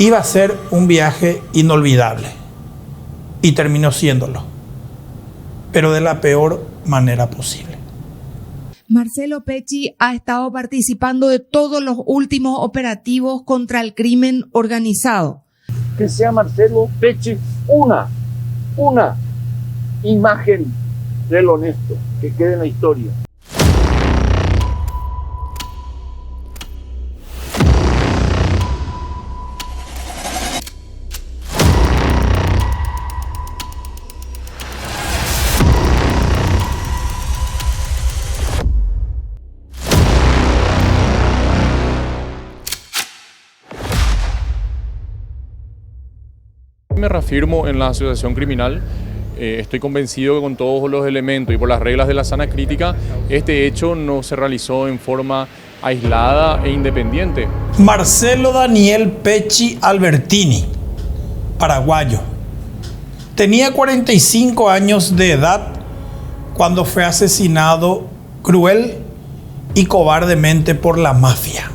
Iba a ser un viaje inolvidable y terminó siéndolo, pero de la peor manera posible. Marcelo Pecci ha estado participando de todos los últimos operativos contra el crimen organizado. Que sea Marcelo Pecci una imagen del honesto, que quede en la historia. Me reafirmo en la asociación criminal. Estoy convencido que con todos los elementos y por las reglas de la sana crítica, este hecho no se realizó en forma aislada e independiente. Marcelo Daniel Pecci Albertini, paraguayo. Tenía 45 años de edad cuando fue asesinado cruel y cobardemente por la mafia,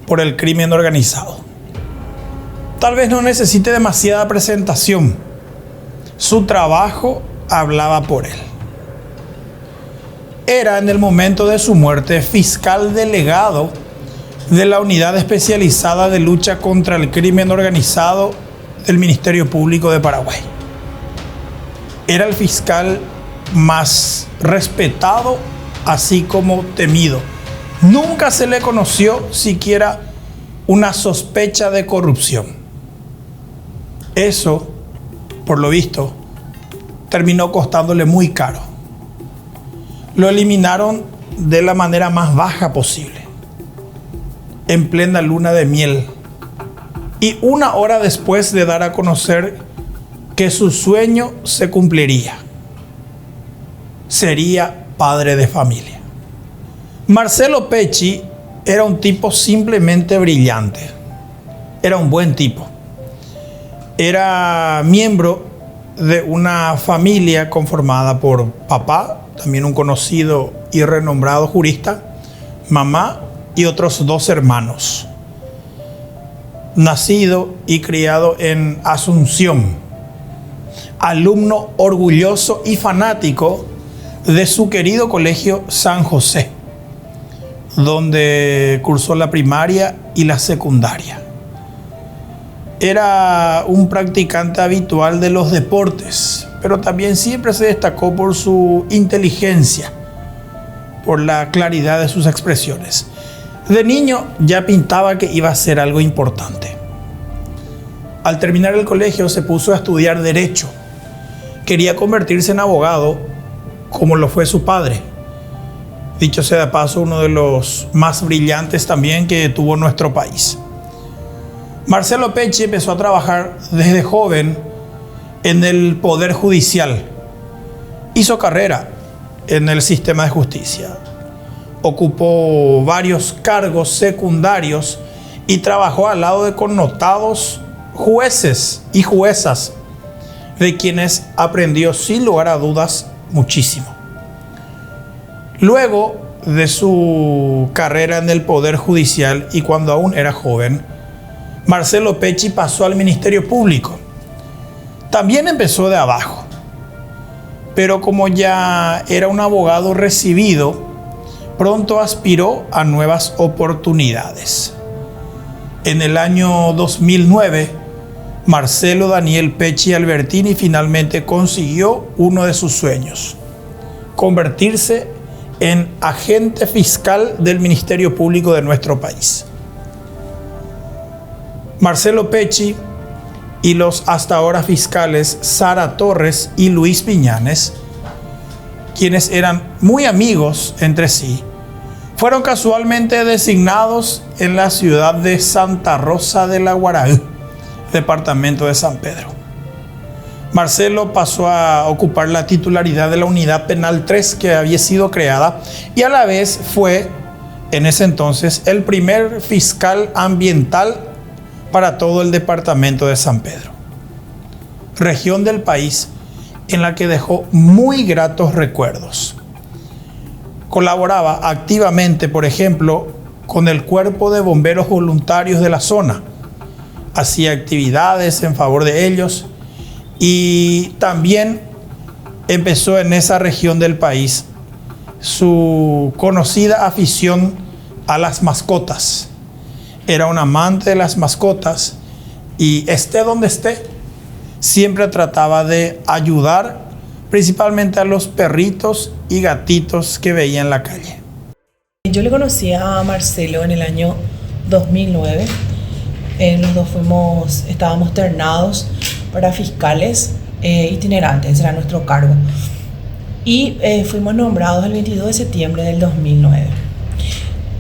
por el crimen organizado. Tal vez no necesite demasiada presentación. Su trabajo hablaba por él. Era en el momento de su muerte fiscal delegado de la Unidad Especializada de Lucha contra el Crimen Organizado del Ministerio Público de Paraguay. Era el fiscal más respetado, así como temido. Nunca se le conoció siquiera una sospecha de corrupción. Eso, por lo visto, terminó costándole muy caro. Lo eliminaron de la manera más baja posible, en plena luna de miel, y una hora después de dar a conocer que su sueño se cumpliría. Sería padre de familia. Marcelo Pecci era un tipo simplemente brillante. Era un buen tipo. Era miembro de una familia conformada por papá, también un conocido y renombrado jurista, mamá y otros 2 hermanos. Nacido y criado en Asunción, alumno orgulloso y fanático de su querido colegio San José, donde cursó la primaria y la secundaria. Era un practicante habitual de los deportes, pero también siempre se destacó por su inteligencia, por la claridad de sus expresiones. De niño ya pintaba que iba a ser algo importante. Al terminar el colegio se puso a estudiar Derecho. Quería convertirse en abogado, como lo fue su padre. Dicho sea de paso, uno de los más brillantes también que tuvo nuestro país. Marcelo Pecci empezó a trabajar desde joven en el Poder Judicial. Hizo carrera en el sistema de justicia. Ocupó varios cargos secundarios y trabajó al lado de connotados jueces y juezas, de quienes aprendió sin lugar a dudas muchísimo. Luego de su carrera en el Poder Judicial y cuando aún era joven, Marcelo Pecci pasó al Ministerio Público. También empezó de abajo, pero como ya era un abogado recibido, pronto aspiró a nuevas oportunidades. En el año 2009, Marcelo Daniel Pecci Albertini finalmente consiguió uno de sus sueños: convertirse en agente fiscal del Ministerio Público de nuestro país. Marcelo Pecci y los hasta ahora fiscales Sara Torres y Luis Piñanes, quienes eran muy amigos entre sí, fueron casualmente designados en la ciudad de Santa Rosa de la Guaraí, departamento de San Pedro. Marcelo pasó a ocupar la titularidad de la Unidad Penal 3 que había sido creada y a la vez fue, en ese entonces, el primer fiscal ambiental para todo el departamento de San Pedro, región del país en la que dejó muy gratos recuerdos. Colaboraba activamente, por ejemplo, con el Cuerpo de Bomberos Voluntarios de la zona, hacía actividades en favor de ellos y también empezó en esa región del país su conocida afición a las mascotas. Era un amante de las mascotas y esté donde esté, siempre trataba de ayudar principalmente a los perritos y gatitos que veía en la calle. Yo le conocí a Marcelo en el año 2009. Los dos estábamos ternados para fiscales itinerantes, era nuestro cargo. Y fuimos nombrados el 22 de septiembre del 2009.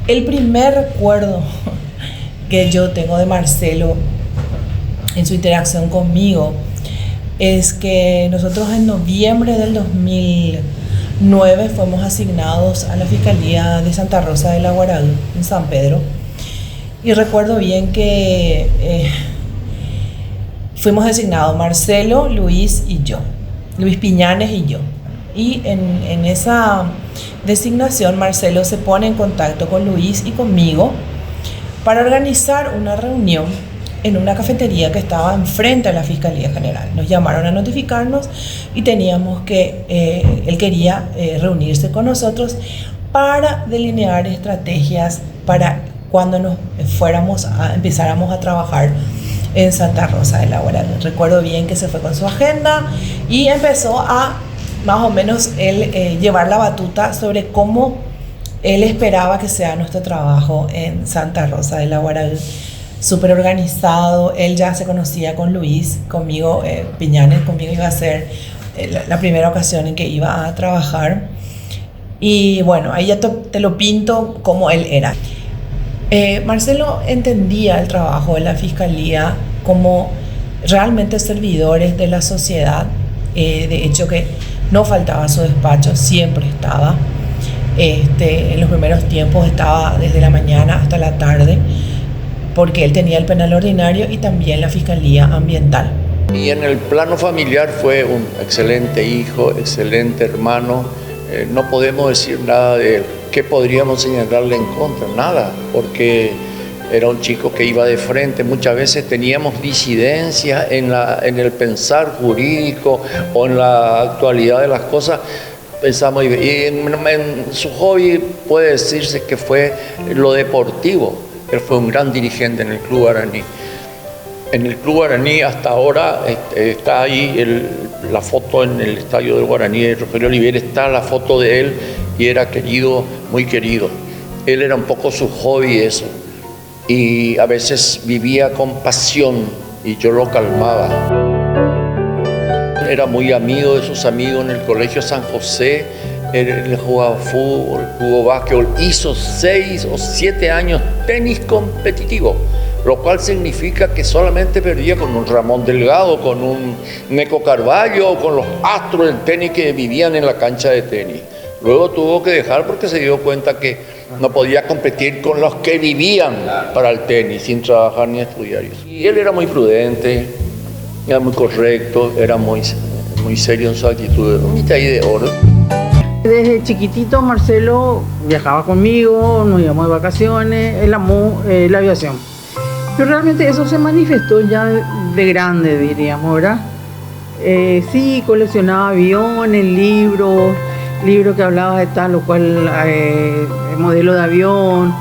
El primer recuerdo que yo tengo de Marcelo en su interacción conmigo es que nosotros en noviembre del 2009 fuimos asignados a la Fiscalía de Santa Rosa de la Guaraú, en San Pedro. Y recuerdo bien que fuimos designados Marcelo, Luis y yo, Luis Piñanes y yo. Y en esa designación Marcelo se pone en contacto con Luis y conmigo para organizar una reunión en una cafetería que estaba enfrente a la Fiscalía General. Nos llamaron a notificarnos y teníamos que, él quería reunirse con nosotros para delinear estrategias para cuando nos empezáramos a trabajar en Santa Rosa de la Guaraú. Recuerdo bien que se fue con su agenda y empezó a más o menos él llevar la batuta sobre cómo él esperaba que sea nuestro trabajo en Santa Rosa de la Guaraú. Súper organizado, él ya se conocía con Luis, conmigo, Piñanes, conmigo iba a ser la primera ocasión en que iba a trabajar. Y bueno, ahí ya te lo pinto como él era. Marcelo entendía el trabajo de la Fiscalía como realmente servidores de la sociedad. De hecho que no faltaba a su despacho, siempre estaba. En los primeros tiempos estaba desde la mañana hasta la tarde, porque él tenía el penal ordinario y también la Fiscalía Ambiental. Y en el plano familiar fue un excelente hijo, excelente hermano. No podemos decir nada de él. ¿Qué podríamos señalarle en contra? Nada, porque era un chico que iba de frente. Muchas veces teníamos disidencia en el pensar jurídico o en la actualidad de las cosas. Pensamos, y en su hobby puede decirse que fue lo deportivo. Él fue un gran dirigente en el Club Guaraní. En el Club Guaraní hasta ahora está ahí la foto en el estadio del Guaraní de Rogelio Oliviera, está la foto de él y era querido, muy querido. Él era un poco su hobby eso y a veces vivía con pasión y yo lo calmaba. Era muy amigo de sus amigos en el Colegio San José. Él jugaba fútbol, jugó básquetbol, hizo 6 o 7 años tenis competitivo, lo cual significa que solamente perdía con un Ramón Delgado, con un Neco Carvalho, con los astros del tenis que vivían en la cancha de tenis. Luego tuvo que dejar porque se dio cuenta que no podía competir con los que vivían para el tenis, sin trabajar ni estudiar. Y él era muy prudente, era muy correcto, era muy serio en su actitud, un mitad de oro. Desde chiquitito Marcelo viajaba conmigo, nos íbamos de vacaciones, él amó la aviación. Pero realmente eso se manifestó ya de grande, diríamos, ¿verdad? Sí, coleccionaba aviones, libros que hablaban de tal o cual modelo de avión.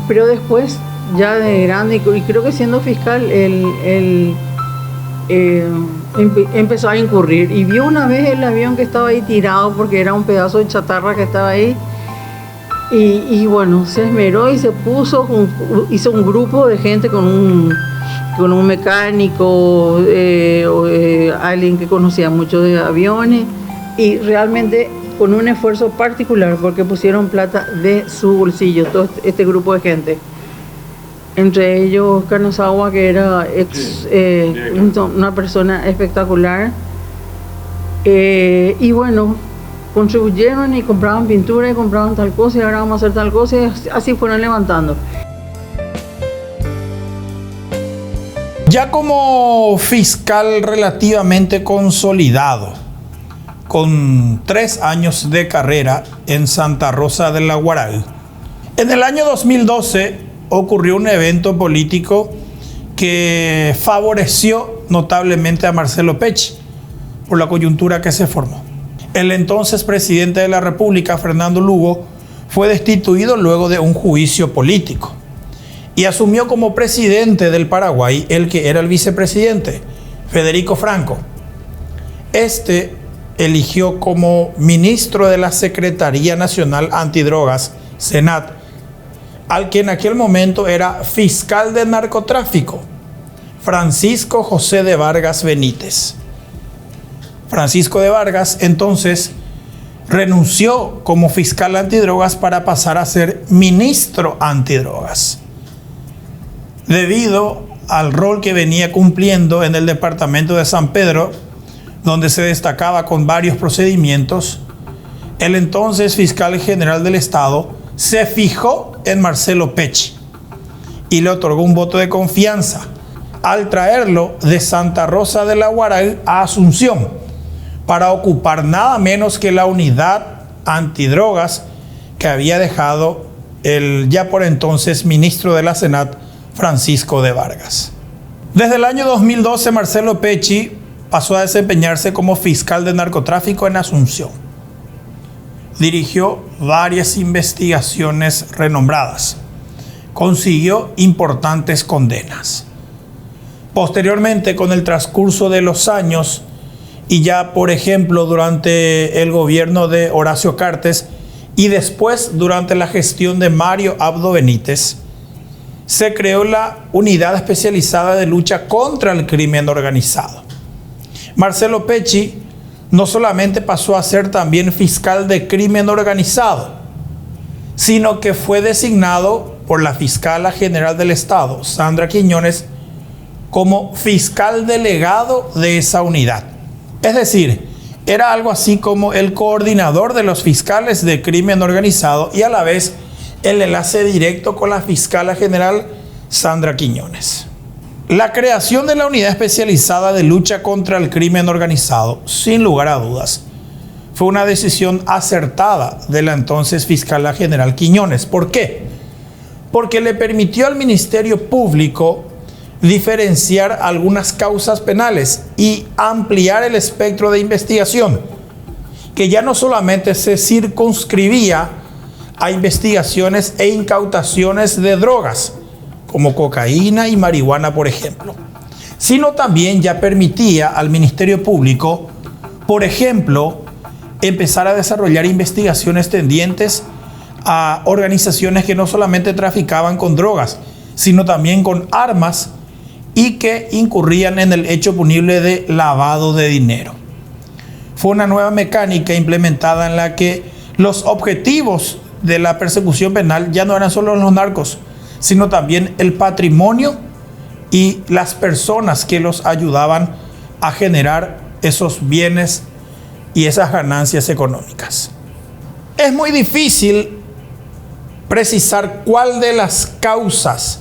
Pero después, ya de grande, y creo que siendo fiscal, él empezó a incurrir y vio una vez el avión que estaba ahí tirado porque era un pedazo de chatarra que estaba ahí y bueno, se esmeró y se puso, hizo un grupo de gente con un mecánico, alguien que conocía mucho de aviones y realmente con un esfuerzo particular porque pusieron plata de su bolsillo, todo este grupo de gente. Entre ellos Kanazawa, que era una persona espectacular. Y bueno, contribuyeron y compraban pintura y compraban tal cosa y ahora vamos a hacer tal cosa y así fueron levantando. Ya como fiscal relativamente consolidado, con 3 años de carrera en Santa Rosa de la Guaraú, en el año 2012 ocurrió un evento político que favoreció notablemente a Marcelo Pecci por la coyuntura que se formó. El entonces presidente de la República, Fernando Lugo, fue destituido luego de un juicio político y asumió como presidente del Paraguay el que era el vicepresidente, Federico Franco. Este eligió como ministro de la Secretaría Nacional Antidrogas, SENAT, al que en aquel momento era fiscal de narcotráfico, Francisco José de Vargas Benítez. Francisco de Vargas entonces renunció como fiscal antidrogas para pasar a ser ministro antidrogas, debido al rol que venía cumpliendo en el departamento de San Pedro, donde se destacaba con varios procedimientos. El entonces fiscal general del Estado se fijó en Marcelo Pecci y le otorgó un voto de confianza al traerlo de Santa Rosa de la Guaral a Asunción para ocupar nada menos que la unidad antidrogas que había dejado el ya por entonces ministro de la SENAT, Francisco de Vargas. Desde el año 2012, Marcelo Pecci pasó a desempeñarse como fiscal de narcotráfico en Asunción. Dirigió varias investigaciones renombradas. Consiguió importantes condenas. Posteriormente, con el transcurso de los años, y ya por ejemplo durante el gobierno de Horacio Cartes y después durante la gestión de Mario Abdo Benítez, se creó la Unidad Especializada de Lucha contra el Crimen Organizado. Marcelo Pecci no solamente pasó a ser también fiscal de crimen organizado, sino que fue designado por la Fiscala General del Estado, Sandra Quiñones, como fiscal delegado de esa unidad. Es decir, era algo así como el coordinador de los fiscales de crimen organizado y a la vez el enlace directo con la Fiscala General Sandra Quiñones. La creación de la Unidad Especializada de Lucha contra el Crimen Organizado, sin lugar a dudas, fue una decisión acertada de la entonces Fiscala General Quiñones. ¿Por qué? Porque le permitió al Ministerio Público diferenciar algunas causas penales y ampliar el espectro de investigación, que ya no solamente se circunscribía a investigaciones e incautaciones de drogas, como cocaína y marihuana, por ejemplo, sino también ya permitía al Ministerio Público, por ejemplo, empezar a desarrollar investigaciones tendientes a organizaciones que no solamente traficaban con drogas, sino también con armas y que incurrían en el hecho punible de lavado de dinero. Fue una nueva mecánica implementada en la que los objetivos de la persecución penal ya no eran solo los narcos, sino también el patrimonio y las personas que los ayudaban a generar esos bienes y esas ganancias económicas. Es muy difícil precisar cuál de las causas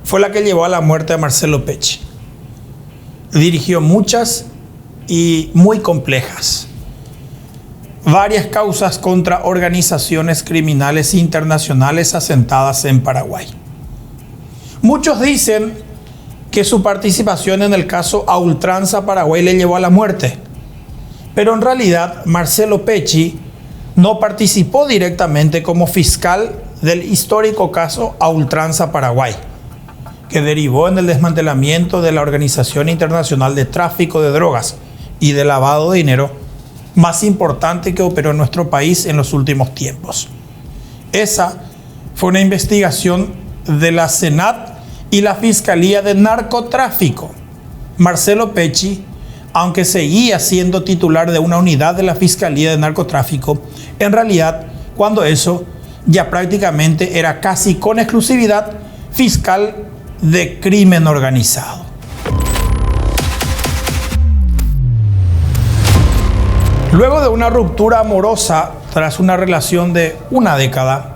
fue la que llevó a la muerte de Marcelo Pecci. Dirigió muchas y muy complejas. Varias causas contra organizaciones criminales internacionales asentadas en Paraguay. Muchos dicen que su participación en el caso a ultranza Paraguay le llevó a la muerte, pero en realidad Marcelo Pecci no participó directamente como fiscal del histórico caso a ultranza Paraguay, que derivó en el desmantelamiento de la Organización Internacional de Tráfico de Drogas y de Lavado de Dinero más importante que operó en nuestro país en los últimos tiempos. Esa fue una investigación de la SENAT y la Fiscalía de Narcotráfico. Marcelo Pecci, aunque seguía siendo titular de una unidad de la Fiscalía de Narcotráfico, en realidad, cuando eso ya prácticamente era casi con exclusividad fiscal de crimen organizado. Luego de una ruptura amorosa tras una relación de una década,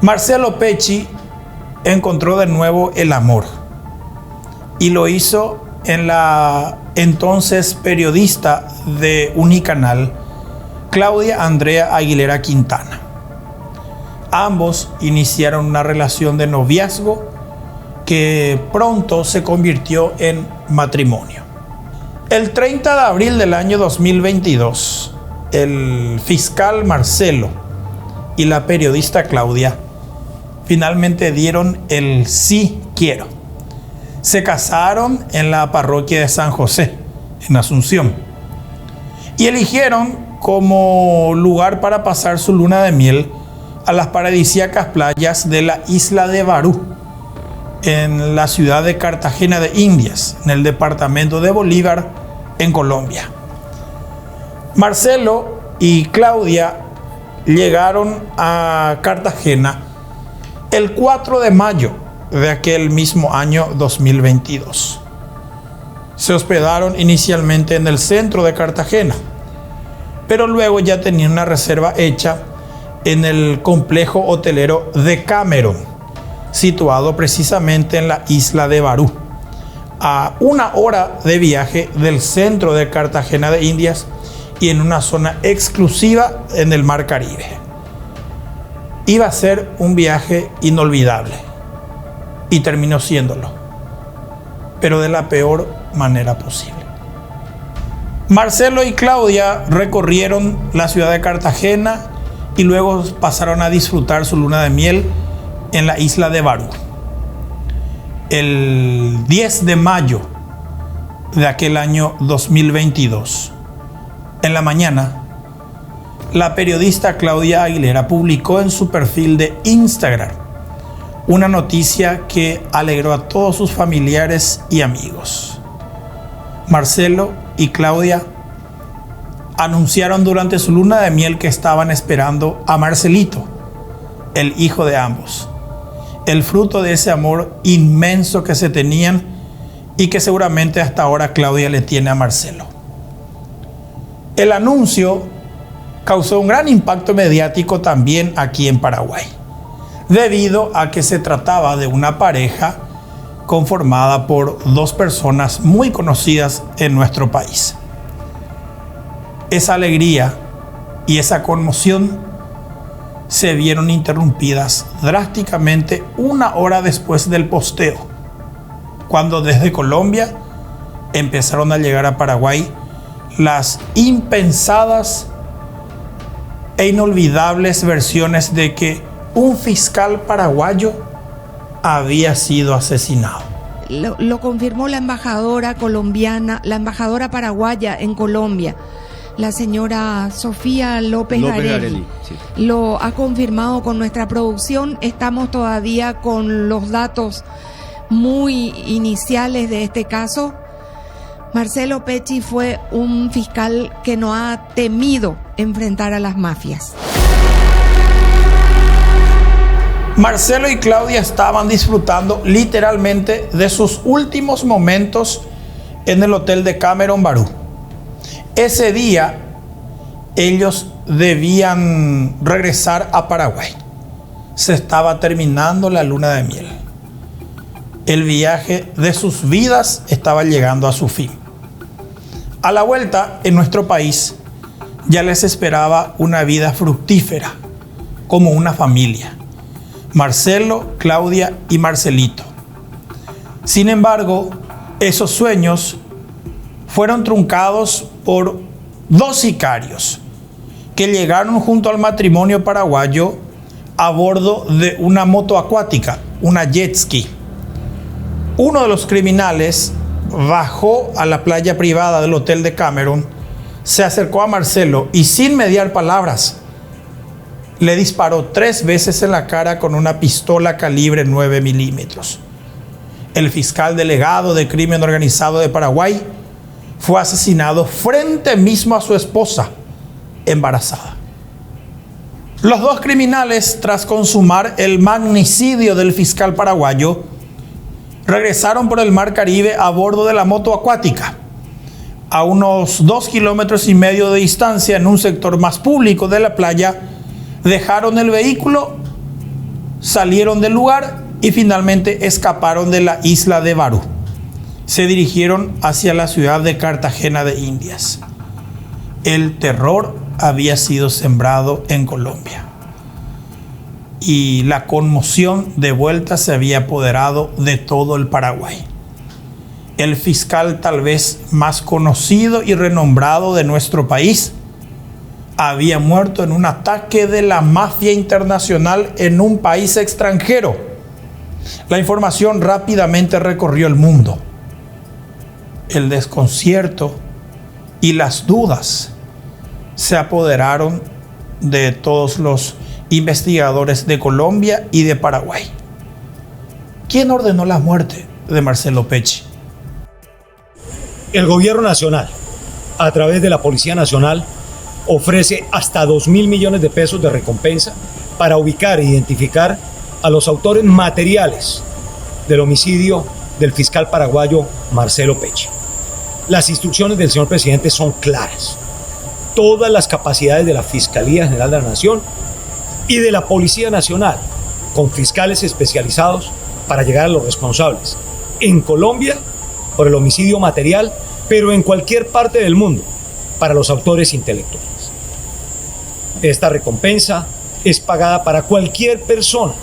Marcelo Pecci encontró de nuevo el amor y lo hizo en la entonces periodista de Unicanal, Claudia Andrea Aguilera Quintana. Ambos iniciaron una relación de noviazgo que pronto se convirtió en matrimonio. El 30 de abril del año 2022, el fiscal Marcelo y la periodista Claudia finalmente dieron el sí quiero. Se casaron en la parroquia de San José, en Asunción, y eligieron como lugar para pasar su luna de miel a las paradisíacas playas de la isla de Barú, en la ciudad de Cartagena de Indias, en el departamento de Bolívar, en Colombia. Marcelo y Claudia llegaron a Cartagena el 4 de mayo de aquel mismo año 2022. Se hospedaron inicialmente en el centro de Cartagena, pero luego ya tenían una reserva hecha en el complejo hotelero de Cameron, situado precisamente en la isla de Barú, a 1 hora de viaje del centro de Cartagena de Indias y en una zona exclusiva en el Mar Caribe. Iba a ser un viaje inolvidable y terminó siéndolo, pero de la peor manera posible. Marcelo y Claudia recorrieron la ciudad de Cartagena y luego pasaron a disfrutar su luna de miel en la isla de Barú. El 10 de mayo de aquel año 2022, en la mañana, la periodista Claudia Aguilera publicó en su perfil de Instagram una noticia que alegró a todos sus familiares y amigos. Marcelo y Claudia anunciaron durante su luna de miel que estaban esperando a Marcelito, el hijo de ambos, el fruto de ese amor inmenso que se tenían y que seguramente hasta ahora Claudia le tiene a Marcelo. El anuncio causó un gran impacto mediático también aquí en Paraguay, debido a que se trataba de una pareja conformada por 2 personas muy conocidas en nuestro país. Esa alegría y esa conmoción se vieron interrumpidas drásticamente 1 hora después del posteo, cuando desde Colombia empezaron a llegar a Paraguay las impensadas e inolvidables versiones de que un fiscal paraguayo había sido asesinado. Lo confirmó la embajadora colombiana, la embajadora paraguaya en Colombia, la señora Sofía López Garelli. Sí. Lo ha confirmado con nuestra producción. Estamos todavía con los datos muy iniciales de este caso. Marcelo Pecci fue un fiscal que no ha temido enfrentar a las mafias. Marcelo y Claudia estaban disfrutando literalmente de sus últimos momentos en el hotel de Cameron Barú. Ese día ellos debían regresar a Paraguay. Se estaba terminando la luna de miel. El viaje de sus vidas estaba llegando a su fin. A la vuelta, en nuestro país, ya les esperaba una vida fructífera, como una familia. Marcelo, Claudia y Marcelito. Sin embargo, esos sueños fueron truncados por 2 sicarios que llegaron junto al matrimonio paraguayo a bordo de una moto acuática, una jet ski. Uno de los criminales bajó a la playa privada del hotel de Cameron, se acercó a Marcelo y sin mediar palabras le disparó 3 veces en la cara con una pistola calibre 9 milímetros. El fiscal delegado de crimen organizado de Paraguay fue asesinado frente mismo a su esposa, embarazada. Los 2 criminales, tras consumar el magnicidio del fiscal paraguayo, regresaron por el Mar Caribe a bordo de la moto acuática. A unos 2,5 kilómetros de distancia, en un sector más público de la playa, dejaron el vehículo, salieron del lugar y finalmente escaparon de la isla de Barú. Se dirigieron hacia la ciudad de Cartagena de Indias. El terror había sido sembrado en Colombia. y la conmoción de vuelta se había apoderado de todo el Paraguay. El fiscal tal vez más conocido y renombrado de nuestro país había muerto en un ataque de la mafia internacional en un país extranjero. La información rápidamente recorrió el mundo. El desconcierto y las dudas se apoderaron de todos los investigadores de Colombia y de Paraguay. ¿Quién ordenó la muerte de Marcelo Pecci? El gobierno nacional, a través de la Policía Nacional, ofrece hasta 2.000 millones de pesos de recompensa para ubicar e identificar a los autores materiales del homicidio del fiscal paraguayo Marcelo Pecci. Las instrucciones del señor presidente son claras. Todas las capacidades de la Fiscalía General de la Nación y de la Policía Nacional, con fiscales especializados para llegar a los responsables en Colombia por el homicidio material, pero en cualquier parte del mundo para los autores intelectuales. Esta recompensa es pagada para cualquier persona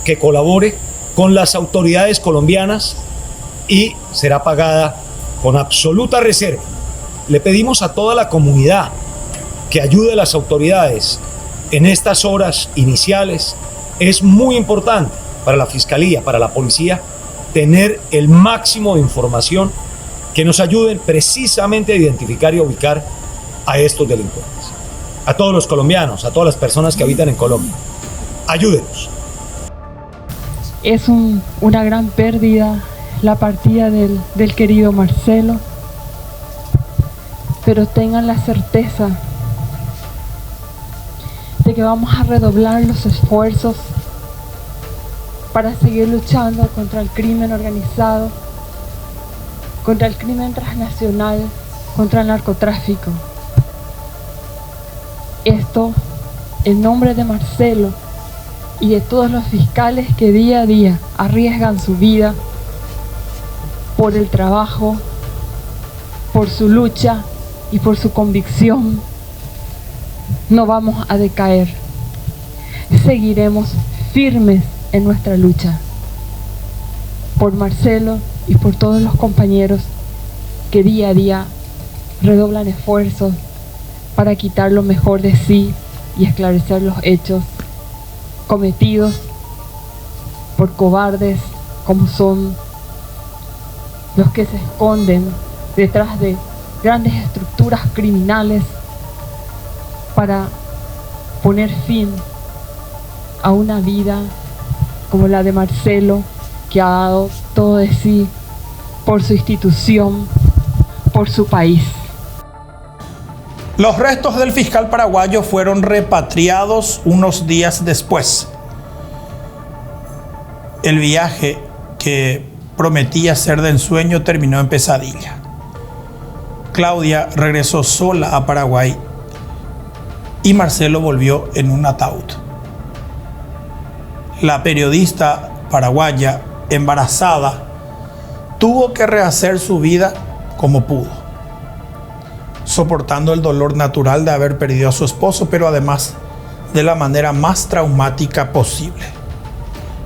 que colabore con las autoridades colombianas y será pagada con absoluta reserva. Le pedimos a toda la comunidad que ayude a las autoridades en estas horas iniciales. Es muy importante para la Fiscalía, para la Policía, tener el máximo de información que nos ayuden precisamente a identificar y a ubicar a estos delincuentes. A todos los colombianos, a todas las personas que habitan en Colombia, ayúdenos. Es una gran pérdida la partida del querido Marcelo, pero tengan la certeza de que vamos a redoblar los esfuerzos para seguir luchando contra el crimen organizado, contra el crimen transnacional, contra el narcotráfico. Esto en nombre de Marcelo y de todos los fiscales que día a día arriesgan su vida por el trabajo, por su lucha y por su convicción. No vamos a decaer. Seguiremos firmes en nuestra lucha por Marcelo y por todos los compañeros que día a día redoblan esfuerzos para quitar lo mejor de sí y esclarecer los hechos cometidos por cobardes como son los que se esconden detrás de grandes estructuras criminales para poner fin a una vida como la de Marcelo, que ha dado todo de sí por su institución, por su país. Los restos del fiscal paraguayo fueron repatriados unos días después. El viaje que prometía ser de ensueño terminó en pesadilla. Claudia regresó sola a Paraguay y Marcelo volvió en un ataúd. La periodista paraguaya, embarazada, tuvo que rehacer su vida como pudo, soportando el dolor natural de haber perdido a su esposo, pero además de la manera más traumática posible.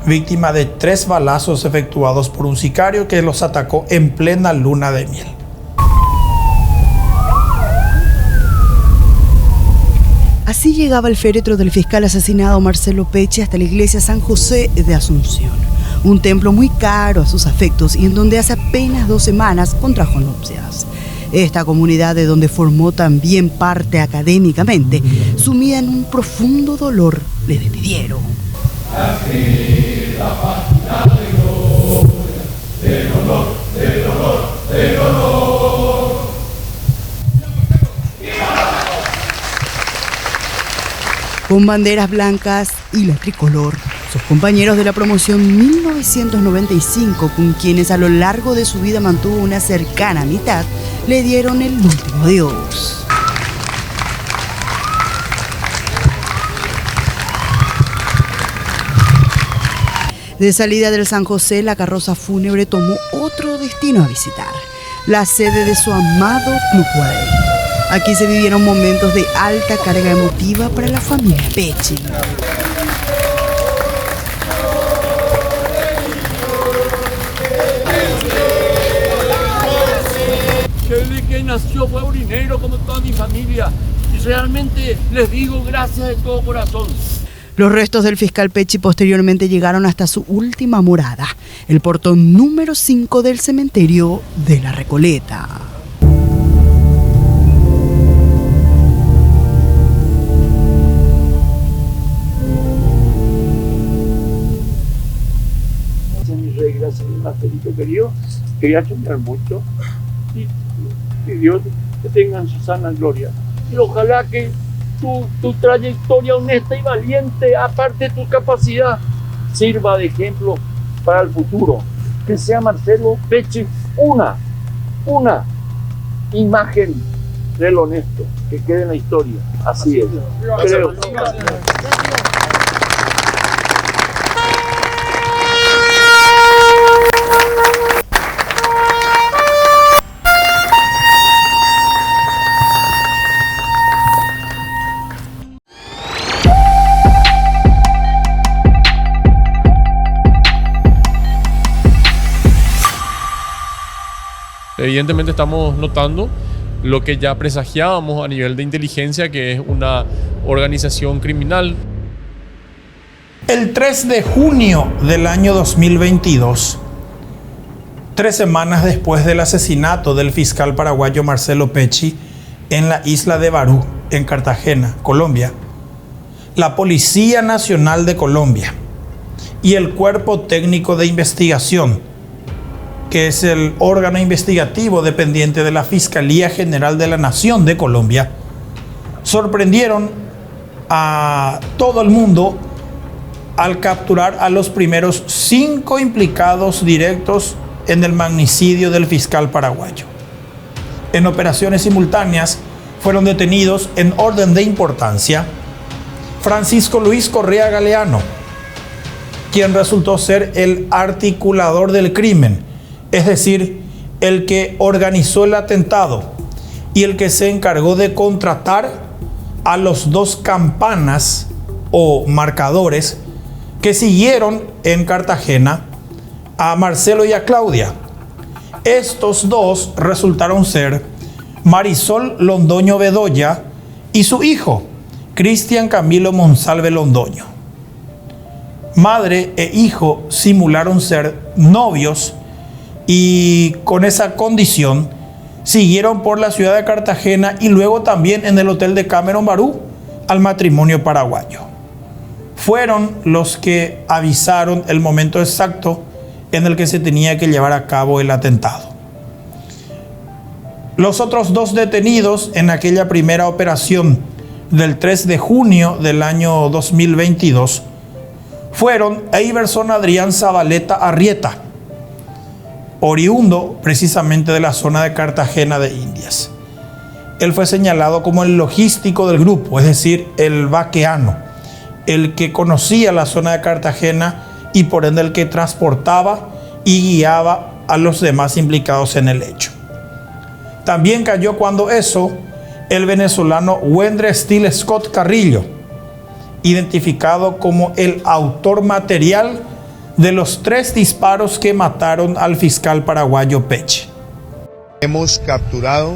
Víctima de 3 balazos efectuados por un sicario que los atacó en plena luna de miel. Así llegaba el féretro del fiscal asesinado Marcelo Pecci hasta la iglesia San José de Asunción, un templo muy caro a sus afectos y en donde hace apenas 2 semanas contrajo nupcias. Esta comunidad, de donde formó también parte académicamente, sumida en un profundo dolor, le despidieron. Con banderas blancas y la tricolor, sus compañeros de la promoción 1995, con quienes a lo largo de su vida mantuvo una cercana amistad, le dieron el último adiós. De salida del San José, la carroza fúnebre tomó otro destino a visitar, la sede de su amado Club Guaraní. Aquí se vivieron momentos de alta carga emotiva para la familia Pecci. nació fue urinero como toda mi familia. Y realmente les digo gracias de todo corazón. Los restos del fiscal Pecci posteriormente llegaron hasta su última morada, el portón número 5 del cementerio de La Recoleta. Gracias, mi Marcelito querido. Quería soñar mucho y Dios que tengan su sana gloria. Y ojalá que tu trayectoria honesta y valiente, aparte de tu capacidad, sirva de ejemplo para el futuro. Que sea Marcelo Pecci una imagen del honesto, que quede en la historia. Así es. Creo. Evidentemente estamos notando lo que ya presagiábamos a nivel de inteligencia, que es una organización criminal. El 3 de junio del año 2022, 3 semanas después del asesinato del fiscal paraguayo Marcelo Pecci en la isla de Barú, en Cartagena, Colombia, la Policía Nacional de Colombia y el Cuerpo Técnico de Investigación, que es el órgano investigativo dependiente de la Fiscalía General de la Nación de Colombia, sorprendieron a todo el mundo al capturar a los primeros 5 implicados directos en el magnicidio del fiscal paraguayo. En operaciones simultáneas fueron detenidos en orden de importancia Francisco Luis Correa Galeano, quien resultó ser el articulador del crimen, es decir, el que organizó el atentado y el que se encargó de contratar a los 2 campanas o marcadores que siguieron en Cartagena a Marcelo y a Claudia. Estos 2 resultaron ser Marisol Londoño Bedoya y su hijo, Cristian Camilo Monsalve Londoño. Madre e hijo simularon ser novios y con esa condición siguieron por la ciudad de Cartagena y luego también en el hotel de Cameron Barú al matrimonio paraguayo. Fueron los que avisaron el momento exacto en el que se tenía que llevar a cabo el atentado. Los otros 2 detenidos en aquella primera operación del 3 de junio del año 2022 fueron Eiberson Adrián Zabaleta Arrieta, oriundo precisamente de la zona de Cartagena de Indias. Él fue señalado como el logístico del grupo, es decir, el vaqueano, el que conocía la zona de Cartagena y por ende el que transportaba y guiaba a los demás implicados en el hecho. También cayó cuando eso el venezolano Wendre Steele Scott Carrillo, identificado como el autor material de los 3 disparos que mataron al fiscal paraguayo Pecci. Hemos capturado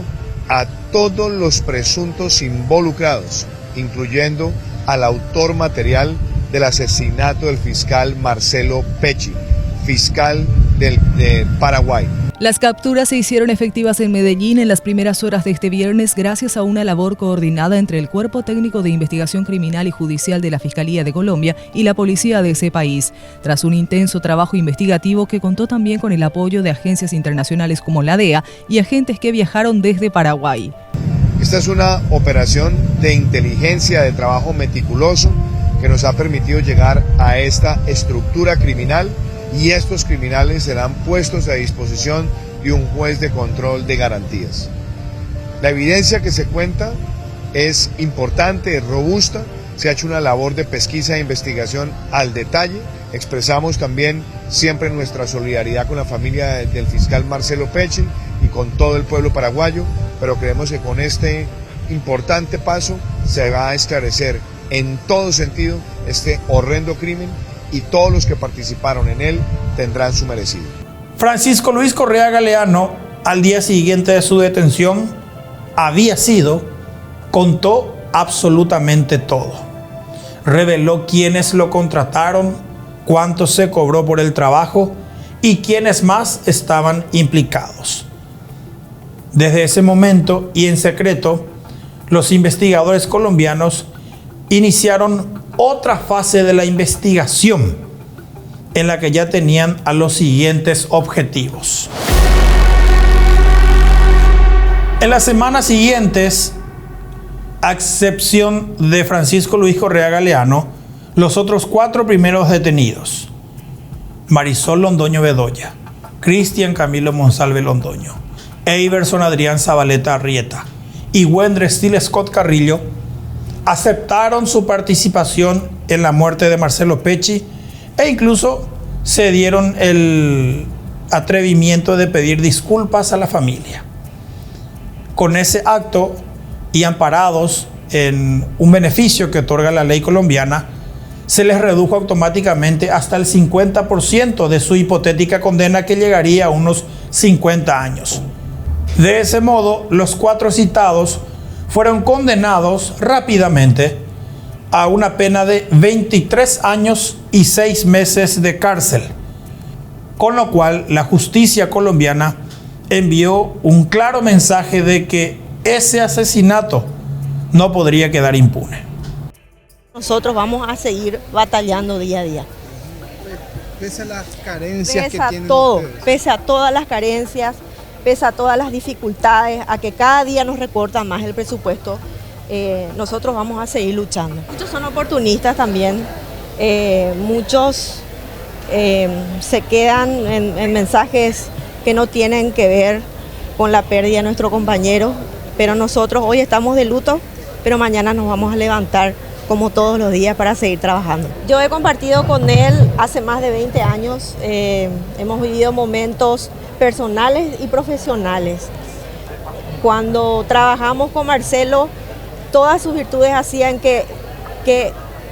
a todos los presuntos involucrados, incluyendo al autor material del asesinato del fiscal Marcelo Pecci, fiscal de Paraguay. Las capturas se hicieron efectivas en Medellín en las primeras horas de este viernes gracias a una labor coordinada entre el Cuerpo Técnico de Investigación Criminal y Judicial de la Fiscalía de Colombia y la policía de ese país, tras un intenso trabajo investigativo que contó también con el apoyo de agencias internacionales como la DEA y agentes que viajaron desde Paraguay. Esta es una operación de inteligencia, de trabajo meticuloso, que nos ha permitido llegar a esta estructura criminal, y estos criminales serán puestos a disposición de un juez de control de garantías. La evidencia que se cuenta es importante, es robusta, se ha hecho una labor de pesquisa e investigación al detalle. Expresamos también siempre nuestra solidaridad con la familia del fiscal Marcelo Pecci y con todo el pueblo paraguayo, pero creemos que con este importante paso se va a esclarecer en todo sentido este horrendo crimen, y todos los que participaron en él tendrán su merecido. Francisco Luis Correa Galeano, al día siguiente de su detención, había sido, contó absolutamente todo. Reveló quiénes lo contrataron, cuánto se cobró por el trabajo y quiénes más estaban implicados. Desde ese momento y en secreto, los investigadores colombianos iniciaron otra fase de la investigación en la que ya tenían a los siguientes objetivos. En las semanas siguientes, a excepción de Francisco Luis Correa Galeano, los otros 4 primeros detenidos, Marisol Londoño Bedoya, Cristian Camilo Monsalve Londoño, Eiberson Adrián Zabaleta Arrieta y Wendre Steele Scott Carrillo, aceptaron su participación en la muerte de Marcelo Pecci e incluso se dieron el atrevimiento de pedir disculpas a la familia. Con ese acto y amparados en un beneficio que otorga la ley colombiana, se les redujo automáticamente hasta el 50% de su hipotética condena, que llegaría a unos 50 años. De ese modo, los 4 citados fueron condenados rápidamente a una pena de 23 años y 6 meses de cárcel, con lo cual la justicia colombiana envió un claro mensaje de que ese asesinato no podría quedar impune. Nosotros vamos a seguir batallando día a día. Pese a las carencias que tienen ustedes. Pese a todas las carencias, pese a todas las dificultades, a que cada día nos recortan más el presupuesto, nosotros vamos a seguir luchando. Muchos son oportunistas también, muchos se quedan en mensajes que no tienen que ver con la pérdida de nuestro compañero, pero nosotros hoy estamos de luto, pero mañana nos vamos a levantar como todos los días para seguir trabajando. Yo he compartido con él hace más de 20 años, hemos vivido momentos personales y profesionales. Cuando trabajamos con Marcelo, todas sus virtudes hacían que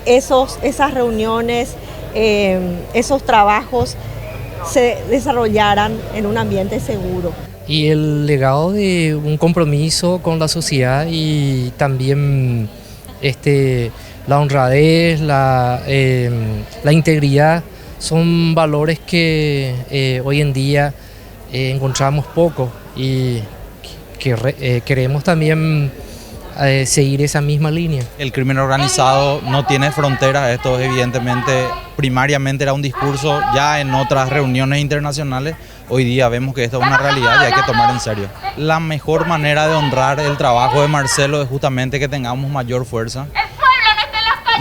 esas reuniones, esos trabajos se desarrollaran en un ambiente seguro. Y el legado de un compromiso con la sociedad y también la honradez, la integridad, son valores que hoy en día encontramos poco y que queremos también seguir esa misma línea. El crimen organizado no tiene fronteras, esto evidentemente primariamente era un discurso ya en otras reuniones internacionales. Hoy día vemos que esto es una realidad y hay que tomar en serio. La mejor manera de honrar el trabajo de Marcelo es justamente que tengamos mayor fuerza.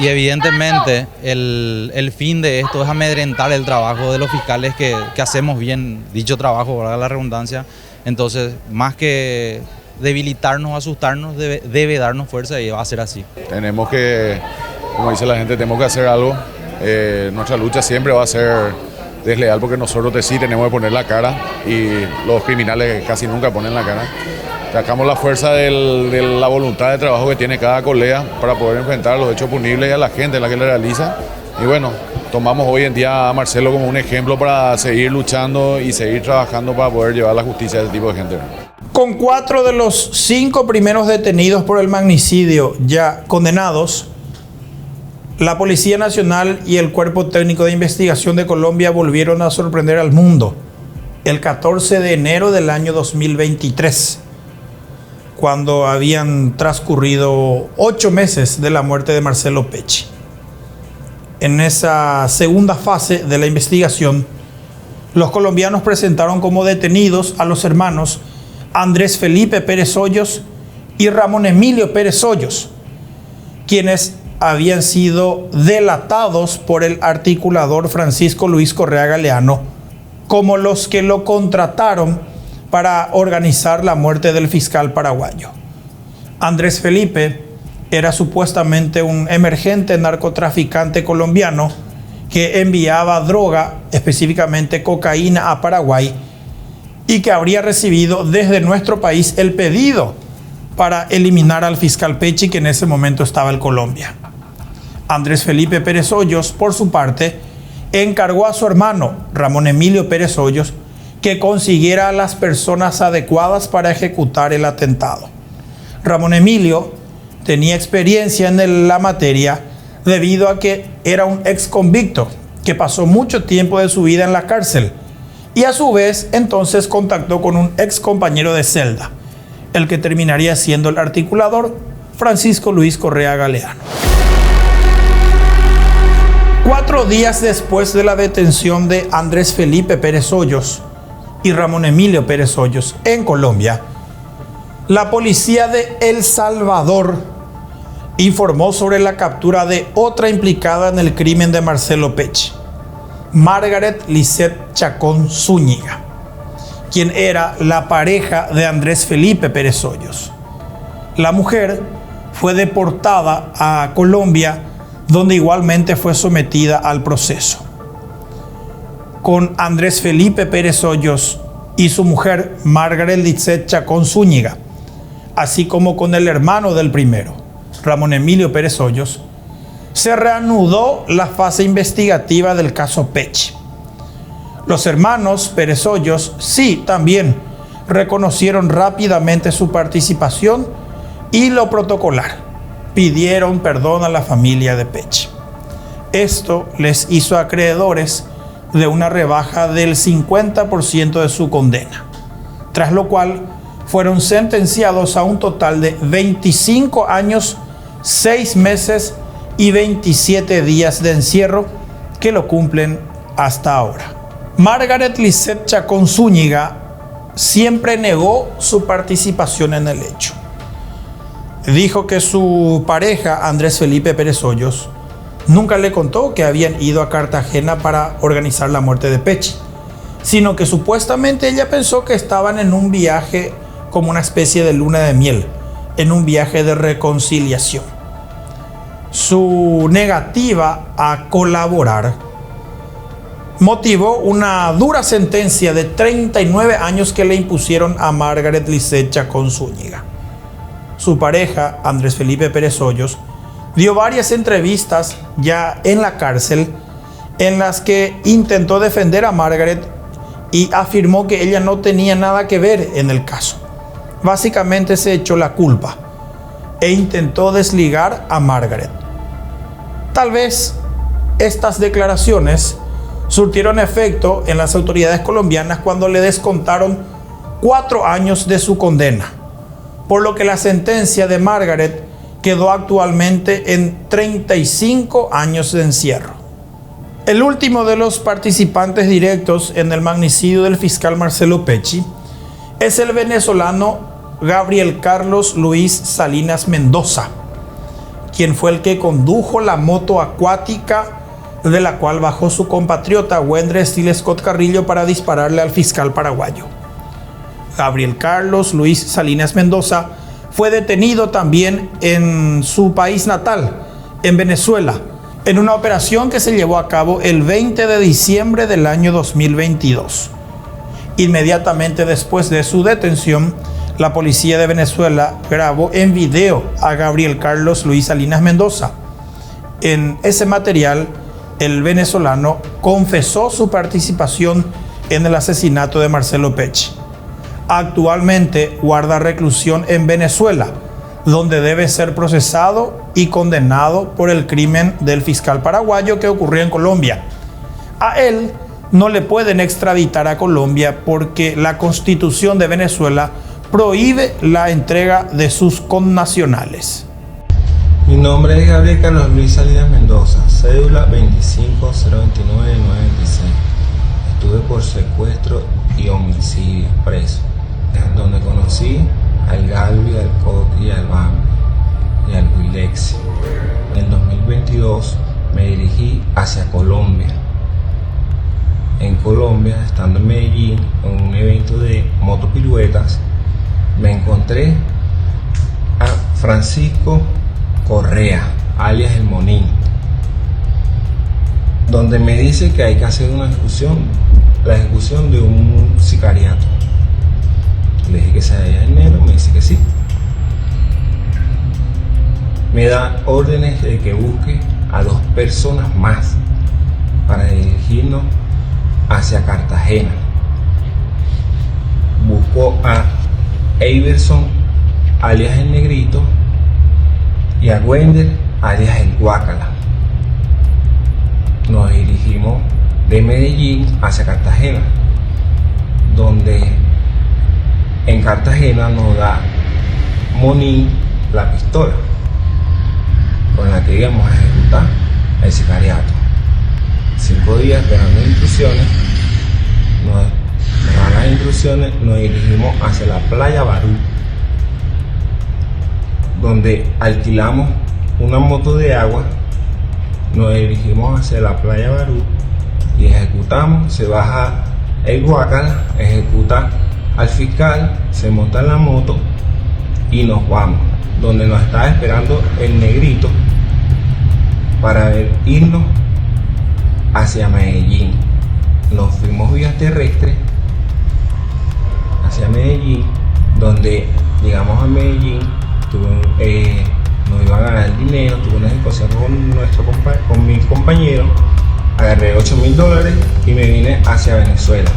Y evidentemente el fin de esto es amedrentar el trabajo de los fiscales que hacemos bien dicho trabajo, valga la redundancia. Entonces, más que debilitarnos, asustarnos, debe darnos fuerza y va a ser así. Tenemos que, como dice la gente, tenemos que hacer algo. Nuestra lucha siempre va a ser desleal porque nosotros sí tenemos que poner la cara y los criminales casi nunca ponen la cara. Sacamos la fuerza de la voluntad de trabajo que tiene cada colega para poder enfrentar los hechos punibles y a la gente la que le realiza. Y bueno, tomamos hoy en día a Marcelo como un ejemplo para seguir luchando y seguir trabajando para poder llevar la justicia a ese tipo de gente. Con 4 de los 5 primeros detenidos por el magnicidio ya condenados, la Policía Nacional y el Cuerpo Técnico de Investigación de Colombia volvieron a sorprender al mundo el 14 de enero del año 2023, cuando habían transcurrido 8 meses de la muerte de Marcelo Pecci. En esa segunda fase de la investigación, los colombianos presentaron como detenidos a los hermanos Andrés Felipe Pérez Hoyos y Ramón Emilio Pérez Hoyos, quienes habían sido delatados por el articulador Francisco Luis Correa Galeano como los que lo contrataron para organizar la muerte del fiscal paraguayo. Andrés Felipe era supuestamente un emergente narcotraficante colombiano que enviaba droga, específicamente cocaína, a Paraguay y que habría recibido desde nuestro país el pedido para eliminar al fiscal Pecci, que en ese momento estaba en Colombia. Andrés Felipe Pérez Hoyos, por su parte, encargó a su hermano Ramón Emilio Pérez Hoyos que consiguiera a las personas adecuadas para ejecutar el atentado. Ramón Emilio tenía experiencia en la materia debido a que era un ex convicto que pasó mucho tiempo de su vida en la cárcel y a su vez entonces contactó con un ex compañero de celda, el que terminaría siendo el articulador, Francisco Luis Correa Galeano. 4 días después de la detención de Andrés Felipe Pérez Hoyos y Ramón Emilio Pérez Hoyos en Colombia, la policía de El Salvador informó sobre la captura de otra implicada en el crimen de Marcelo Pecci, Margaret Lisette Chacón Zúñiga, quien era la pareja de Andrés Felipe Pérez Hoyos. La mujer fue deportada a Colombia, donde igualmente fue sometida al proceso. Con Andrés Felipe Pérez Hoyos y su mujer Margaret Lisette Chacón Zúñiga, así como con el hermano del primero, Ramón Emilio Pérez Hoyos, se reanudó la fase investigativa del caso Pecci. Los hermanos Pérez Hoyos sí también reconocieron rápidamente su participación y lo protocolar. Pidieron perdón a la familia de Pecci. Esto les hizo acreedores de una rebaja del 50% de su condena, tras lo cual fueron sentenciados a un total de 25 años, 6 meses y 27 días de encierro, que lo cumplen hasta ahora. Margaret Lisette Chacón Zúñiga siempre negó su participación en el hecho. Dijo que su pareja, Andrés Felipe Pérez Hoyos, nunca le contó que habían ido a Cartagena para organizar la muerte de Pecci, sino que supuestamente ella pensó que estaban en un viaje como una especie de luna de miel, en un viaje de reconciliación. Su negativa a colaborar motivó una dura sentencia de 39 años que le impusieron a Margaret Lisette Chacón Zúñiga. Su pareja, Andrés Felipe Pérez Hoyos, dio varias entrevistas ya en la cárcel en las que intentó defender a Margaret y afirmó que ella no tenía nada que ver en el caso. Básicamente se echó la culpa e intentó desligar a Margaret. Tal vez estas declaraciones surtieron efecto en las autoridades colombianas cuando le descontaron 4 años de su condena, por lo que la sentencia de Margaret quedó actualmente en 35 años de encierro. El último de los participantes directos en el magnicidio del fiscal Marcelo Pecci es el venezolano Gabriel Carlos Luis Salinas Mendoza, quien fue el que condujo la moto acuática de la cual bajó su compatriota Wendre Steele Scott Carrillo para dispararle al fiscal paraguayo. Gabriel Carlos Luis Salinas Mendoza fue detenido también en su país natal, en Venezuela, en una operación que se llevó a cabo el 20 de diciembre del año 2022. Inmediatamente después de su detención, la policía de Venezuela grabó en video a Gabriel Carlos Luis Salinas Mendoza. En ese material, el venezolano confesó su participación en el asesinato de Marcelo Pecci. Actualmente guarda reclusión en Venezuela, donde debe ser procesado y condenado por el crimen del fiscal paraguayo que ocurrió en Colombia. A él no le pueden extraditar a Colombia porque la Constitución de Venezuela prohíbe la entrega de sus connacionales. Mi nombre es Gabriel Carlos Luis Salinas Mendoza, cédula 25-029-926. Estuve por secuestro y homicidio preso, donde conocí al Galvi, al Coti y al Bambi y al Wilexi. En el 2022 me dirigí hacia Colombia. En Colombia, estando en Medellín, en un evento de motopiruetas, me encontré a Francisco Correa, alias El Monín, donde me dice que hay que hacer una ejecución, la ejecución de un sicariato. Le dije que sea de enero, me dice que sí. Me da órdenes de que busque a 2 personas más para dirigirnos hacia Cartagena. Buscó a Iverson alias el Negrito, y a Wender, alias el Guácala. Nos dirigimos de Medellín hacia Cartagena, donde en Cartagena nos da Monín la pistola con la que íbamos a ejecutar el sicariato. 5 días dando instrucciones, nos dan las instrucciones, nos dirigimos hacia la playa Barú, donde alquilamos una moto de agua, nos dirigimos hacia la playa Barú y ejecutamos. Se baja el Guácala, ejecuta al fiscal, se monta en la moto y nos vamos, donde nos está esperando el Negrito para irnos hacia Medellín. Nos fuimos vía terrestre hacia Medellín, donde llegamos a Medellín, nos iban a dar dinero, tuve una discusión con mi compañero, agarré $8.000 y me vine hacia Venezuela.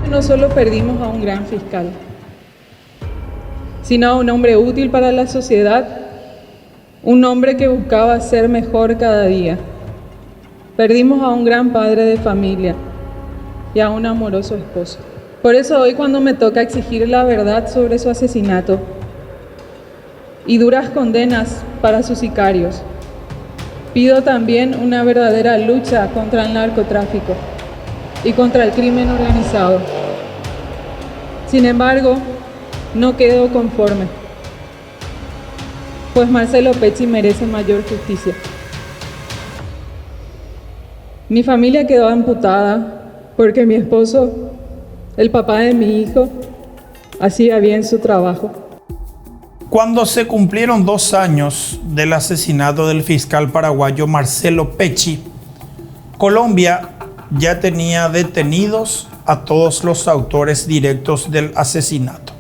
No solo perdimos a un gran fiscal, sino a un hombre útil para la sociedad, un hombre que buscaba ser mejor cada día. Perdimos a un gran padre de familia y a un amoroso esposo. Por eso hoy, cuando me toca exigir la verdad sobre su asesinato y duras condenas para sus sicarios, pido también una verdadera lucha contra el narcotráfico y contra el crimen organizado. Sin embargo, no quedo conforme, pues Marcelo Pecci merece mayor justicia. Mi familia quedó amputada porque mi esposo, el papá de mi hijo, hacía bien su trabajo. Cuando se cumplieron 2 años del asesinato del fiscal paraguayo Marcelo Pecci, Colombia ya tenía detenidos a todos los autores directos del asesinato.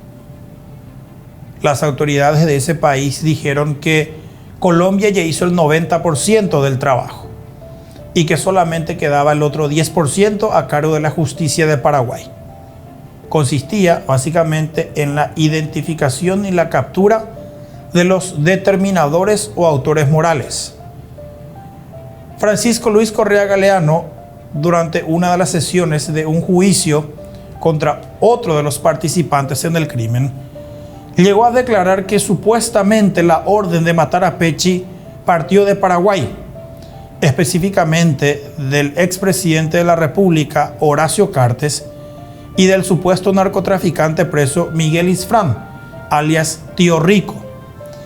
Las autoridades de ese país dijeron que Colombia ya hizo el 90% del trabajo y que solamente quedaba el otro 10% a cargo de la justicia de Paraguay. Consistía básicamente en la identificación y la captura de los determinadores o autores morales. Francisco Luis Correa Galeano, durante una de las sesiones de un juicio contra otro de los participantes en el crimen, llegó a declarar que supuestamente la orden de matar a Pecci partió de Paraguay, específicamente del expresidente de la República, Horacio Cartes, y del supuesto narcotraficante preso Miguel Isfrán, alias Tío Rico.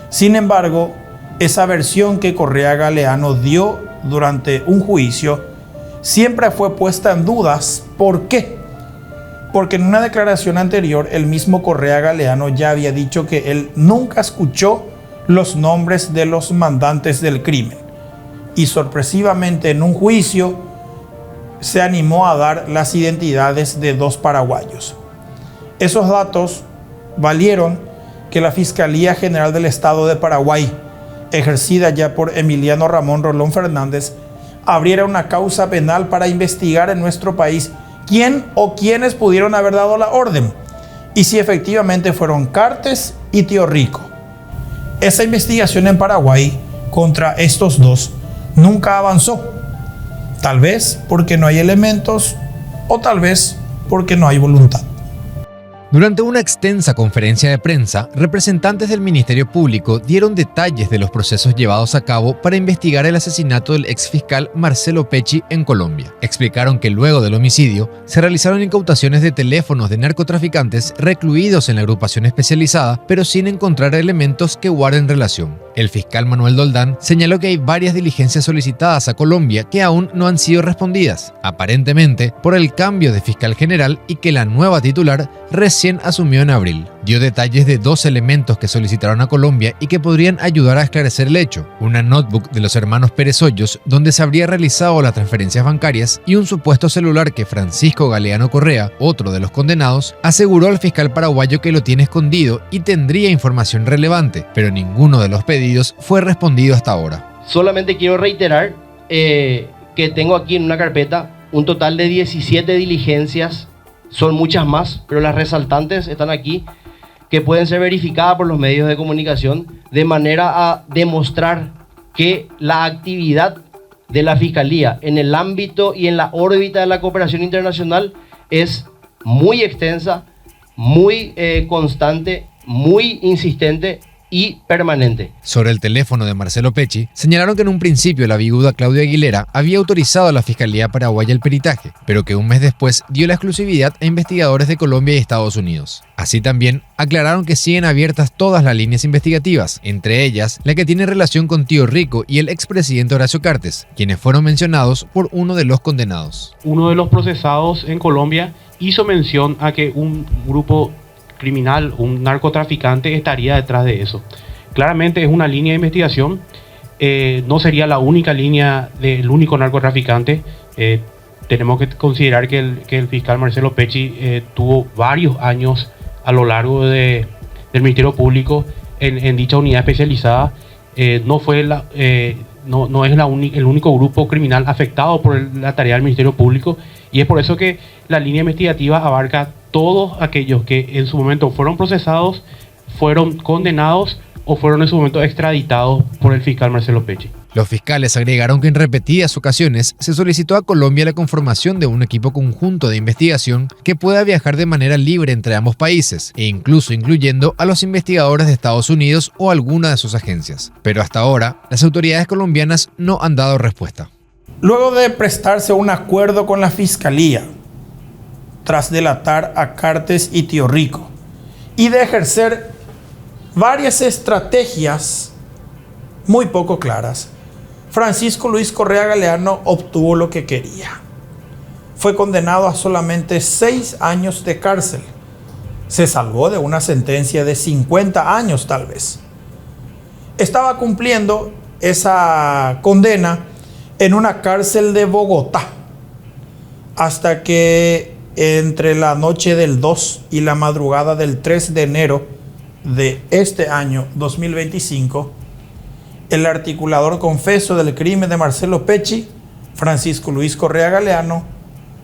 Sin embargo, esa versión que Correa Galeano dio durante un juicio siempre fue puesta en dudas. ¿Por qué? Porque en una declaración anterior el mismo Correa Galeano ya había dicho que él nunca escuchó los nombres de los mandantes del crimen y sorpresivamente en un juicio se animó a dar las identidades de 2 paraguayos. Esos datos valieron que la Fiscalía General del Estado de Paraguay, ejercida ya por Emiliano Ramón Rolón Fernández, abriera una causa penal para investigar en nuestro país quién o quiénes pudieron haber dado la orden y si efectivamente fueron Cartes y Tío Rico. Esa investigación en Paraguay contra estos 2 nunca avanzó, tal vez porque no hay elementos o tal vez porque no hay voluntad. Durante una extensa conferencia de prensa, representantes del Ministerio Público dieron detalles de los procesos llevados a cabo para investigar el asesinato del exfiscal Marcelo Pecci en Colombia. Explicaron que luego del homicidio se realizaron incautaciones de teléfonos de narcotraficantes recluidos en la agrupación especializada, pero sin encontrar elementos que guarden relación. El fiscal Manuel Doldán señaló que hay varias diligencias solicitadas a Colombia que aún no han sido respondidas, aparentemente por el cambio de fiscal general, y que la nueva titular recién asumió en abril. Dio detalles de 2 elementos que solicitaron a Colombia y que podrían ayudar a esclarecer el hecho: una notebook de los hermanos Pérez Hoyos donde se habría realizado las transferencias bancarias, y un supuesto celular que Francisco Galeano Correa, otro de los condenados, aseguró al fiscal paraguayo que lo tiene escondido y tendría información relevante, pero ninguno de los pedidos fue respondido hasta ahora. Solamente quiero reiterar que tengo aquí en una carpeta un total de 17 diligencias. Son muchas más, pero las resaltantes están aquí, que pueden ser verificadas por los medios de comunicación, de manera a demostrar que la actividad de la Fiscalía en el ámbito y en la órbita de la cooperación internacional es muy extensa, muy constante, muy insistente y permanente. Sobre el teléfono de Marcelo Pecci, señalaron que en un principio la viuda Claudia Aguilera había autorizado a la Fiscalía Paraguaya el peritaje, pero que un mes después dio la exclusividad a investigadores de Colombia y Estados Unidos. Así también aclararon que siguen abiertas todas las líneas investigativas, entre ellas la que tiene relación con Tío Rico y el expresidente Horacio Cartes, quienes fueron mencionados por uno de los condenados. Uno de los procesados en Colombia hizo mención a que un grupo criminal, un narcotraficante, estaría detrás de eso. Claramente es una línea de investigación, no sería la única línea del único narcotraficante. Tenemos que considerar que el fiscal Marcelo Pecci tuvo varios años a lo largo del Ministerio Público en dicha unidad especializada. No es el único grupo criminal afectado por la tarea del Ministerio Público, y es por eso que la línea investigativa abarca todos aquellos que en su momento fueron procesados, fueron condenados o fueron en su momento extraditados por el fiscal Marcelo Pecci. Los fiscales agregaron que en repetidas ocasiones se solicitó a Colombia la conformación de un equipo conjunto de investigación que pueda viajar de manera libre entre ambos países, e incluso incluyendo a los investigadores de Estados Unidos o alguna de sus agencias. Pero hasta ahora, las autoridades colombianas no han dado respuesta. Luego de prestarse un acuerdo con la Fiscalía, tras delatar a Cartes y Tío Rico, y de ejercer varias estrategias muy poco claras, Francisco Luis Correa Galeano obtuvo lo que quería. Fue condenado a solamente 6 años de cárcel. Se salvó de una sentencia de 50 años tal vez. Estaba cumpliendo esa condena en una cárcel de Bogotá, hasta que entre la noche del 2 y la madrugada del 3 de enero de este año 2025, el articulador confeso del crimen de Marcelo Pecci, Francisco Luis Correa Galeano,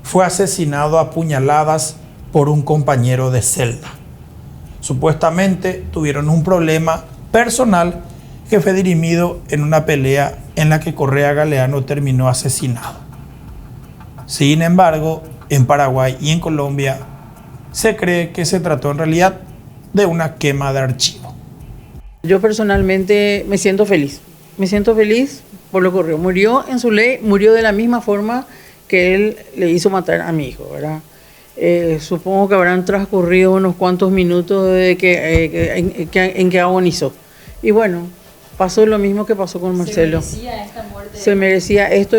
fue asesinado a puñaladas por un compañero de celda. Supuestamente tuvieron un problema personal que fue dirimido en una pelea en la que Correa Galeano terminó asesinado. Sin embargo, en Paraguay y en Colombia se cree que se trató en realidad de una quema de archivo. Yo personalmente me siento feliz por lo que ocurrió. Murió en su ley, murió de la misma forma que él le hizo matar a mi hijo, ¿verdad? Supongo que habrán transcurrido unos cuantos minutos en que agonizó. Y bueno, pasó lo mismo que pasó con Marcelo. ¿Se merecía esta muerte? Se merecía esto,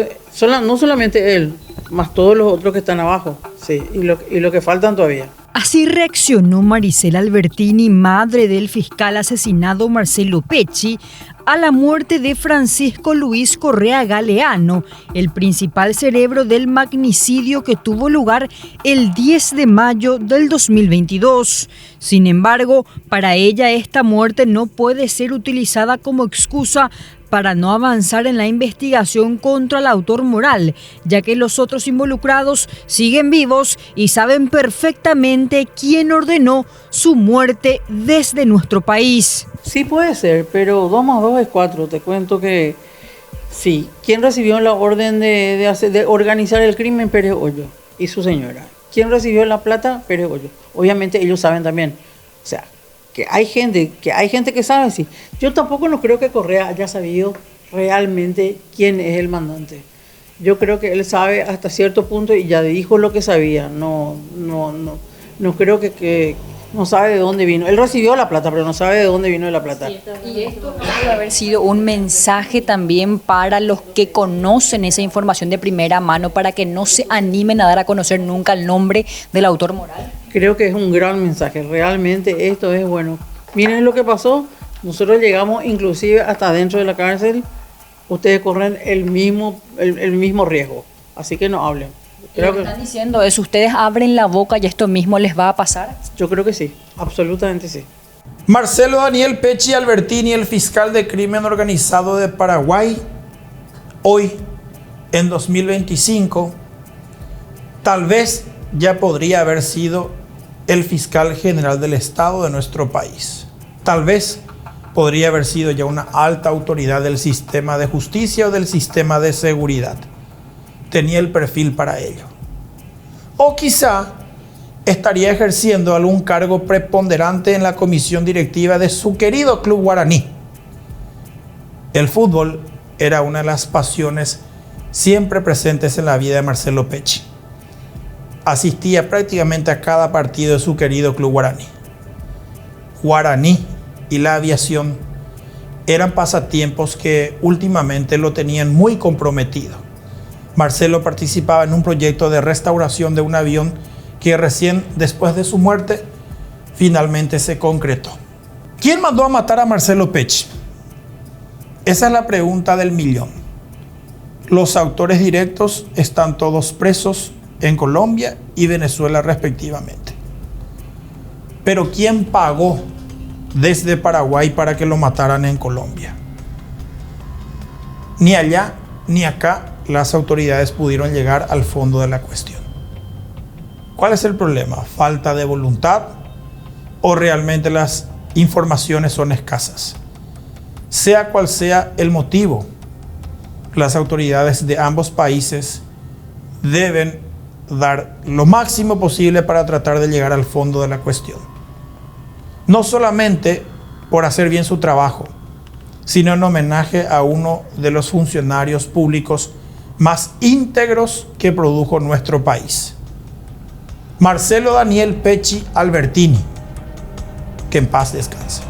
no solamente él, más todos los otros que están abajo, sí, y lo que faltan todavía. Así reaccionó Marisela Albertini, madre del fiscal asesinado Marcelo Pecci, a la muerte de Francisco Luis Correa Galeano, el principal cerebro del magnicidio que tuvo lugar el 10 de mayo del 2022. Sin embargo, para ella esta muerte no puede ser utilizada como excusa para no avanzar en la investigación contra el autor moral, ya que los otros involucrados siguen vivos y saben perfectamente quién ordenó su muerte desde nuestro país. Sí puede ser, pero 2 más 2 es 4. Te cuento que sí. ¿Quién recibió la orden de organizar el crimen? Pérez Hoyos y su señora. ¿Quién recibió la plata? Pérez Goyo. Obviamente ellos saben también. O sea, que hay gente que sabe, sí. Yo tampoco no creo que Correa haya sabido realmente quién es el mandante. Yo creo que él sabe hasta cierto punto y ya dijo lo que sabía. No creo que no sabe de dónde vino. Él recibió la plata, pero no sabe de dónde vino la plata. Y esto puede haber sido un mensaje también para los que conocen esa información de primera mano, para que no se animen a dar a conocer nunca el nombre del autor moral. Creo que es un gran mensaje. Realmente esto es bueno. Miren lo que pasó. Nosotros llegamos inclusive hasta dentro de la cárcel. Ustedes corren el mismo riesgo. Así que no hablen. Lo que están diciendo es, ustedes abren la boca y esto mismo les va a pasar. Yo creo que sí, absolutamente sí. Marcelo Daniel Pecci Albertini, el fiscal de crimen organizado de Paraguay, hoy, en 2025, tal vez ya podría haber sido el fiscal general del Estado de nuestro país. Tal vez podría haber sido ya una alta autoridad del sistema de justicia o del sistema de seguridad. Tenía el perfil para ello. O quizá estaría ejerciendo algún cargo preponderante en la comisión directiva de su querido club guaraní. El fútbol era una de las pasiones siempre presentes en la vida de Marcelo Pecci. Asistía prácticamente a cada partido de su querido club guaraní. Guaraní y la aviación eran pasatiempos que últimamente lo tenían muy comprometido. Marcelo participaba en un proyecto de restauración de un avión que recién después de su muerte finalmente se concretó. ¿Quién mandó a matar a Marcelo Pecci? Esa es la pregunta del millón. Los autores directos están todos presos en Colombia y Venezuela respectivamente. Pero ¿quién pagó desde Paraguay para que lo mataran en Colombia? Ni allá ni acá las autoridades pudieron llegar al fondo de la cuestión. ¿Cuál es el problema? ¿Falta de voluntad o realmente las informaciones son escasas? Sea cual sea el motivo, las autoridades de ambos países deben dar lo máximo posible para tratar de llegar al fondo de la cuestión. No solamente por hacer bien su trabajo, sino en homenaje a uno de los funcionarios públicos más íntegros que produjo nuestro país. Marcelo Daniel Pecci Albertini, que en paz descanse.